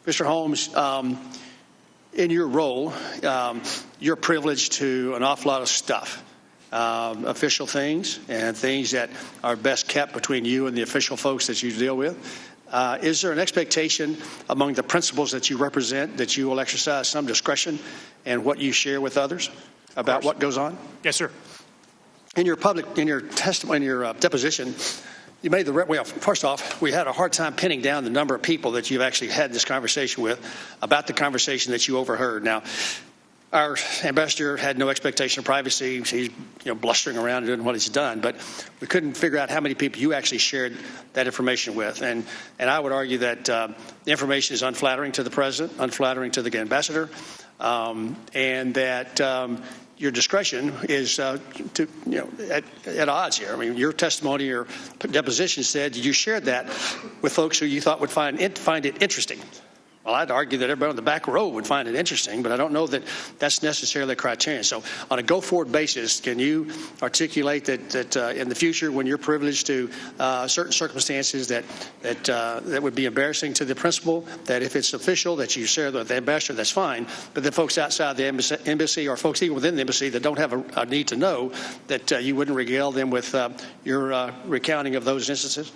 Mr. Holmes, in your role, you're privileged to an awful lot of stuff, official things and things that are best kept between you and the official folks that you deal with. Is there an expectation among the principals that you represent that you will exercise some discretion in what you share with others about what goes on? Yes, sir. In your testimony, in your deposition, you made well, first off, we had a hard time pinning down the number of people that you've actually had this conversation with about the conversation that you overheard. Now, our ambassador had no expectation of privacy. He's blustering around and doing what he's done, but we couldn't figure out how many people you actually shared that information with. And I would argue that the information is unflattering to the president, unflattering to the ambassador, and that your discretion is at odds here. I mean, your testimony, your deposition said you shared that with folks who you thought would find it interesting. Well, I'd argue that everybody on the back row would find it interesting, but I don't know that that's necessarily a criterion. So on a go-forward basis, can you articulate that in the future, when you're privileged to certain circumstances that would be embarrassing to the principal, that if it's official that you share with the ambassador, that's fine, but the folks outside the embassy or folks even within the embassy that don't have a need to know, that you wouldn't regale them with your recounting of those instances?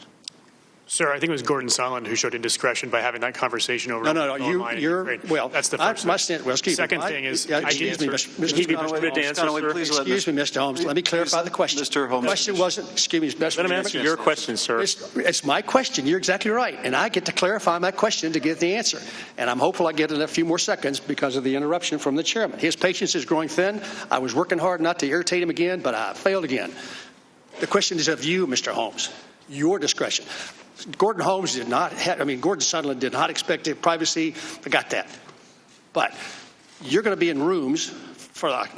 Sir, I think it was Gordon Sondland who showed indiscretion by having that conversation over. No. You're well. That's the first. Second thing is, excuse me, Mr. Holmes. Let me clarify the question. Mr. Holmes, the question wasn't. Excuse me, let him answer your question, sir. It's my question. You're exactly right, and I get to clarify my question to get the answer. And I'm hopeful I get in a few more seconds because of the interruption from the chairman. His patience is growing thin. I was working hard not to irritate him again, but I failed again. The question is of you, Mr. Holmes. Your discretion. Gordon Sondland did not expect privacy. I got that. But you're going to be in rooms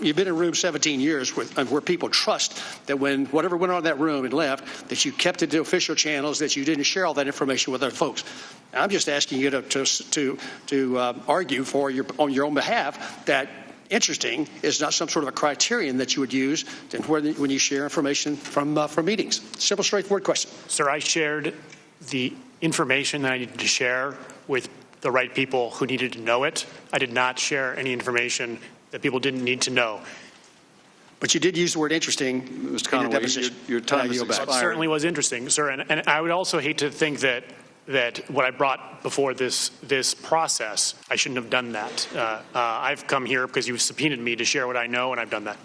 you've been in rooms 17 years where people trust that when whatever went on in that room and left, that you kept it to official channels, that you didn't share all that information with other folks. I'm just asking you to argue on your own behalf that interesting is not some sort of a criterion that you would use when you share information from meetings. Simple, straightforward question. Sir, I shared the information that I needed to share with the right people who needed to know it. I did not share any information that people didn't need to know. But you did use the word interesting, Mr. Conway. Your time is expired. It certainly was interesting, sir. And I would also hate to think that what I brought before this process, I shouldn't have done that. I've come here because you've subpoenaed me to share what I know, and I've done that.